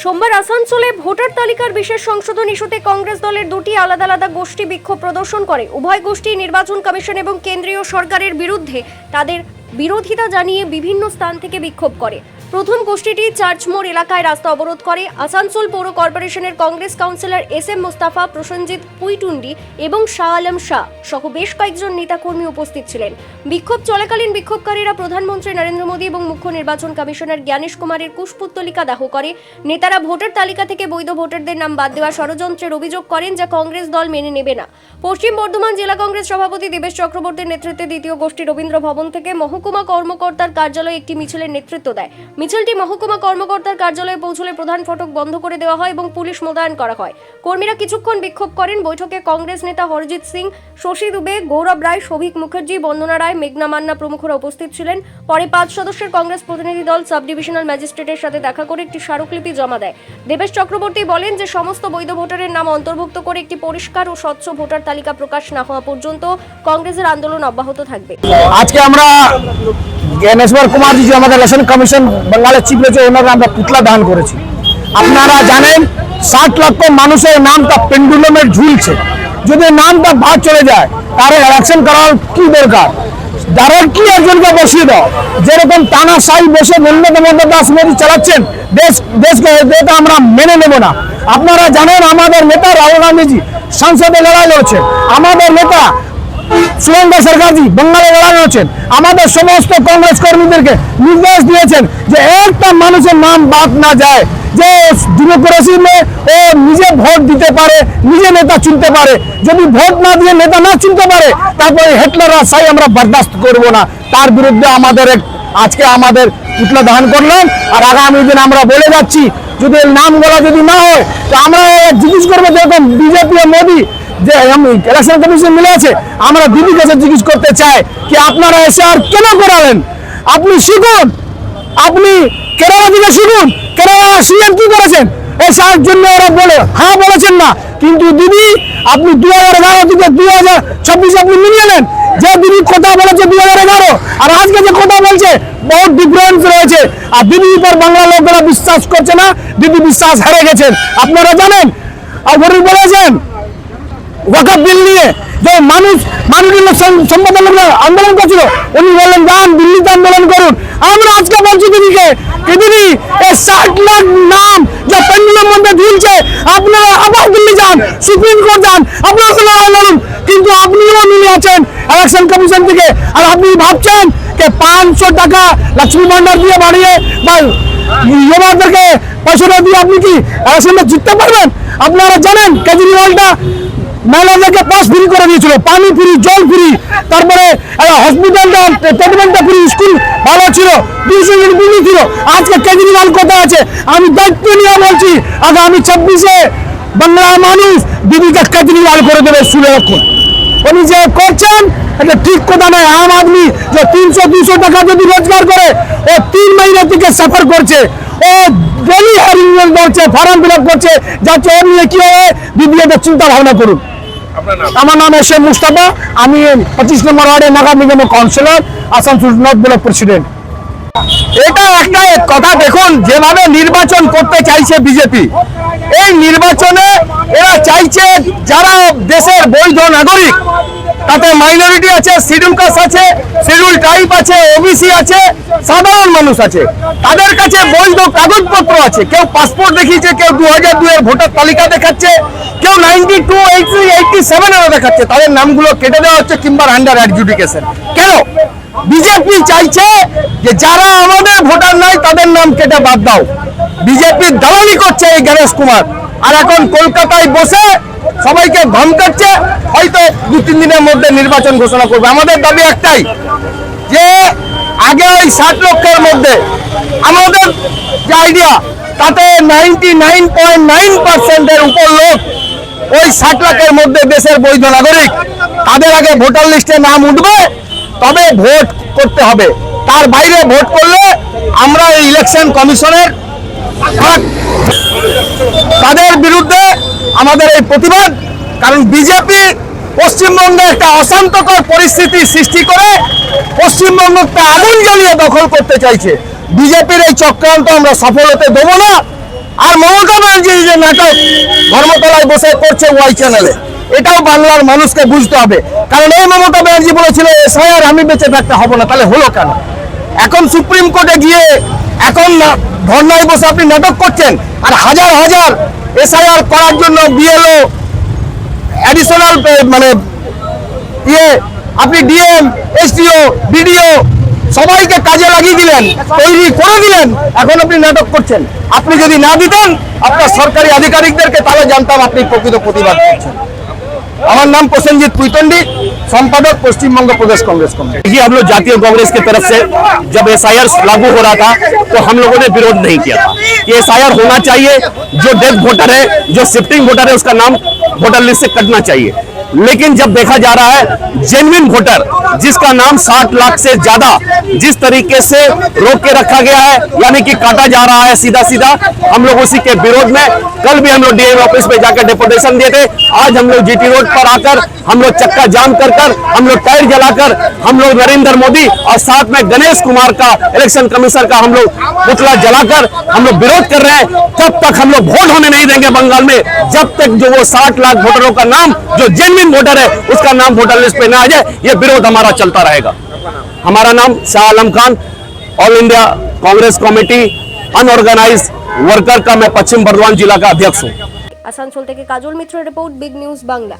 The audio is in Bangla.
সোমবার আসানসোলে ভোটার তালিকার বিশেষ সংশোধন ইস্যুতে কংগ্রেস দলের দুটি আলাদা আলাদা গোষ্ঠী বিক্ষোভ প্রদর্শন করে। উভয় গোষ্ঠী নির্বাচন কমিশন এবং কেন্দ্রীয় সরকারের বিরুদ্ধে তাদের বিরোধিতা জানিয়ে বিভিন্ন স্থান থেকে বিক্ষোভ করে। প্রথম গোষ্ঠীটি চার্চ মোড় এলাকায় রাস্তা অবরোধ করে। আসানসোল পৌর কর্পোরেশনের কংগ্রেস কাউন্সিলর SM মোস্তাফা, প্রসেনজিৎ পুইটুন্ডি এবং শাহ আলম শাহ সহ বেশ কয়েকজন নেতাকর্মী উপস্থিত ছিলেন। বিক্ষোভ চলাকালীন বিক্ষোভকারীরা প্রধানমন্ত্রী নরেন্দ্র মোদী এবং মুখ্য নির্বাচন কমিশনার জ্ঞানেশ কুমারের কুশপুত্তলিকা দাহ করে। নেতারা ভোটার তালিকা থেকে বৈধ ভোটারদের নাম বাদ দেওয়া ষড়যন্ত্রের অভিযোগ করেন, যা কংগ্রেস দল মেনে নেবে না। পশ্চিম বর্ধমান জেলা কংগ্রেস সভাপতি দেবেশ চক্রবর্তীর নেতৃত্বে দ্বিতীয় গোষ্ঠী রবীন্দ্র ভবন থেকে মহকুমা কর্মকর্তার কার্যালয়ে একটি মিছিলের নেতৃত্ব দেয়। মিছিলটি মহকুমা কর্মকর্তার কার্যালয়ে পৌঁছলে প্রধান ফটক বন্ধ করে দেওয়া হয় এবং পুলিশ মোতায়েন করা হয়। কর্মীরা কিছুক্ষণ বিক্ষোভ করেন। বৈঠকে কংগ্রেস নেতা হরজিৎ সিং, শশী দুবে, গৌরব রায়, শোভিক মুখার্জি, বন্দনা রায়, মেঘনা মান্না প্রমুখরা উপস্থিত ছিলেন। পরে 5 সদস্যের কংগ্রেস প্রতিনিধি দল সাব ডিভিশনাল ম্যাজিস্ট্রেটের সাথে দেখা করে একটি স্মারকলিপি জমা দেয়। দেবেশ চক্রবর্তী বলেন যে সমস্ত বৈধ ভোটারের নাম অন্তর্ভুক্ত করে একটি পরিষ্কার ও স্বচ্ছ ভোটার তালিকা প্রকাশ না হওয়া পর্যন্ত কংগ্রেসের আন্দোলন অব্যাহত থাকবে। আজকে আমরা জ্ঞানেশ্বর কুমার জি আমাদের ইলেকশন কমিশন বাংলাদেশ চিফ রয়েছে, ওনারা আমরা পুতলা দান করেছি। আপনারা জানেন 60 লক্ষ মানুষের নামটা পেন্ডুলামের ঝুলছে। যদি নামটা বাদ চলে যায় তাহলে ইলেকশন করার কি দরকার? ডাইরেক্টলি একজনকে বসিয়ে দাও। যেরকম টানা সাই বসে মমতা দাস মোদী চালাচ্ছেন দেশকে, এটা আমরা মেনে নেব না। আপনারা জানেন আমাদের নেতা রাহুল গান্ধীজি সংসদে লড়াই লড়ছে, আমাদের নেতা সুরেন্দ্র সরকারজি বাংলায় লড়াই লড়ছেন, আমাদের সমস্ত কংগ্রেস কর্মীদেরকে নির্দেশ দিয়েছেন যে একটা মানুষের নাম বাদ না যায়, যে ডেমোক্রেসি ও নিজে ভোট দিতে পারে, নিজে নেতা চুনতে পারে। যদি ভোট না দিয়ে নেতা না চুনতে পারে তারপরে হিটলার সাই আমরা বরদাস্ত করব না। তার বিরুদ্ধে আজকে আমাদের পুতলা দান করলাম। আর আগামী দিন আমরা বলে যাচ্ছি, যদি নামগুলো যদি না হয় তো আমরা জিজ্ঞেস করবো, যেরকম বিজেপি ও মোদী যে ইলেকশন কমিশন মিলে আছে, আমরা দিদির কাছে জিজ্ঞেস করতে চাই কি আপনারা এসে আর কেন করালেন? আপনি শিখুন, আপনি কেরালা থেকে শিখুন। কেরালা সিএম কি করেছেন? এই সাহায্যের জন্য ওরা বলে হ্যাঁ বলেছেন না, কিন্তু দিদি আপনি 2011 থেকে 2026 আপনি মিলিয়ে নেন। যে দিদি কথা বলেছে 2011 আর আজকে যে কথা বলছে বহুত ডিফারেন্স রয়েছে। আর দিদির উপর বাংলা লোকেরা বিশ্বাস করছে না, দিদি বিশ্বাস হারিয়ে গেছেন। আপনারা জানেন আর বলেছেন ওয়াকফ বিল নিয়ে যে মানুষের সম্পাদন আন্দোলন করছিল, উনি বললেন যান দিল্লিতে আন্দোলন করুন। আমরা আজকে বলছি দিদিকে কি দিদি এই 60 লাখ নাম যে পেন্ডুলামের মধ্যে ঝুলছে, আপনারা আবার দিল্লি যান, সুপ্রিম কোর্ট যান, আপনারা লড়াই লড়ুন। কিন্তু আপনিও মিলে আছেন ইলেকশন কমিশন থেকে, আর আপনি ভাবছেন যে 500 টাকা লক্ষ্মী ভান্ডার দিয়ে বাড়িয়ে বা যুবকদেরকে পয়সা দিয়ে আপনি কি ইলেকশনে জিততে পারবেন? আপনারা জানেন কেজরিওয়ালটা মহিলাদেরকে পাস ফ্রি করে দিয়েছিল, পানি ফ্রি, জল ফ্রি, তারপরে হসপিটালটা ট্রিটমেন্টটা ফ্রি, স্কুল ভালো ছিল, 200 ইউনিট বিজলি ছিল। আজকে কেজরিওয়াল কোথায় আছে? আমি দায়িত্ব নিয়ে বলছি আগামী 26-এ বাংলার মানুষ দিদিকে কেজরিওয়াল করে দেবে। শুনে রাখুন, উনি যে করছেন এটা ঠিক কথা নয়। আম আদমি যে 300-200 টাকা যদি রোজগার করে, ও 3 মাইনে থেকে সাফার করছে, ও ডেলি হেয়ারিং করছে, ফর্ম ফিল আপ করছে, যাচ্ছে ওর নিয়ে কি হবে দিদি এটা চিন্তা ভাবনা করুন। আমার নাম SM মুস্তাফা, আমি 25 নম্বর ওয়ার্ডে নগর নিগমের councillor, Asansol north block president. এটা একটা কথা দেখুন, যেভাবে নির্বাচন করতে চাইছে বিজেপি, এই নির্বাচনে এরা চাইছে যারা দেশের বৈধ নাগরিক, তাতে মাইনরিটি আছে, শিডিউল কাস্ট আছে, শিডিউল ট্রাইব আছে, OBC আছে, সাধারণ মানুষ আছে, তাদের কাছে বৈধ কাগজপত্র আছে। কেউ পাসপোর্ট দেখিয়েছে, কেউ 2002 এর ভোটার তালিকা দেখাচ্ছে, কেউ 92, 83, 87 এরও দেখাচ্ছে। তাদের নামগুলো কেটে দেওয়া হচ্ছে কিংবা আন্ডার অ্যাডজুডিকেশন। কেন? বিজেপি চাইছে যে যারা আমাদের ভোটার নাই তাদের নাম কেটে বাদ দাও। বিজেপির দালালি করছে এই গণেশ কুমার, আর এখন কলকাতায় বসে সবাইকে ধমকাচ্ছে হয়তো 2-3 দিনের মধ্যে নির্বাচন ঘোষণা করবে। আমাদের দাবি একটাই যে আগে ওই 60 লক্ষের মধ্যে আমাদের যে আইডিয়া, তাতে 99.9% এর উপর লোক ওই 60 লাখের মধ্যে দেশের বৈধ নাগরিক, তাদের আগে ভোটার লিস্টে নাম উঠবে, তবে ভোট করতে হবে। তার বাইরে ভোট করলে আমরা এই ইলেকশন কমিশনের তাদের বিরুদ্ধে আমাদের এই প্রতিবাদ। কারণ বিজেপি পশ্চিমবঙ্গে একটা অশান্তকর পরিস্থিতি সৃষ্টি করে পশ্চিমবঙ্গকে আগুন জ্বালিয়ে দখল করতে চাইছে। বিজেপির এই চক্রান্ত আমরা সফল হতে দেব না। আর মমতা ব্যানার্জি যে নাটক ধর্মতলায় বসে করছে ওয়াই চ্যানেলে, এটাও বাংলার মানুষকে বুঝতে হবে। কারণ এই মমতা ব্যানার্জি বলেছিল এসআইআর আমি বেঁচে থাকতে হবো না, তাহলে হলো কেন? এখন সুপ্রিম কোর্টে গিয়ে এখন ধর্নায় বসে আপনি নাটক করছেন, আর হাজার হাজার এসআইআর করার জন্য বিএলও অ্যাডিশনাল মানে আপনি ডিএম এসডিও বিডিও সবাইকে কাজে লাগিয়ে দিলেন, তৈরি করে দিলেন, এখন আপনি নাটক করছেন। আপনি যদি না দিতেন আপনার সরকারি আধিকারিকদেরকে, তাহলে জানতাম আপনি প্রকৃত প্রতিবাদ করছেন। আমার नाम प्रसेनजीत पुइतंडी, संपादक पश्चिम बंग प्रदेश कांग्रेस कमेटी। देखिए, हम लोग जातीय कांग्रेस की तरफ से जब एसआईआर लागू हो रहा था तो हम लोगों ने विरोध नहीं किया था कि एसआईआर होना चाहिए। जो डेथ वोटर है, जो शिफ्टिंग वोटर है, उसका नाम वोटर लिस्ट से कटना चाहिए। लेकिन जब देखा जा रहा है जेन्युइन वोटर जिसका नाम 60 लाख से ज्यादा जिस तरीके से रोक के रखा गया है, यानी कि काटा जा रहा है सीधा सीधा, हम लोग उसी के विरोध में कल भी हम लोग डीएम ऑफिस में जाकर डेपुटेशन दिए थे। आज हम लोग जीटी रोड पर आकर हम लोग चक्का जाम कर हम लोग टायर जलाकर हम लोग नरेंद्र मोदी और साथ में गणेश कुमार का इलेक्शन कमिश्नर का हम लोग पुतला जलाकर हम लोग विरोध कर रहे हैं। तब तक हम लोग वोट होने नहीं देंगे बंगाल में, जब तक जो वो 60 लाख वोटरों का नाम जो जेन्युइन वोटर है उसका नाम वोटर लिस्ट पे ना आ जाए, ये विरोध हमारा चलता रहेगा। हमारा नाम Shah Alam Khan, all India Congress committee unorganised worker का मैं पश्चिम बर्धमान जिला का अध्यक्ष हूँ। আসানসোল থেকে কাজল মিত্রের রিপোর্ট, বিগ নিউজ বাংলা।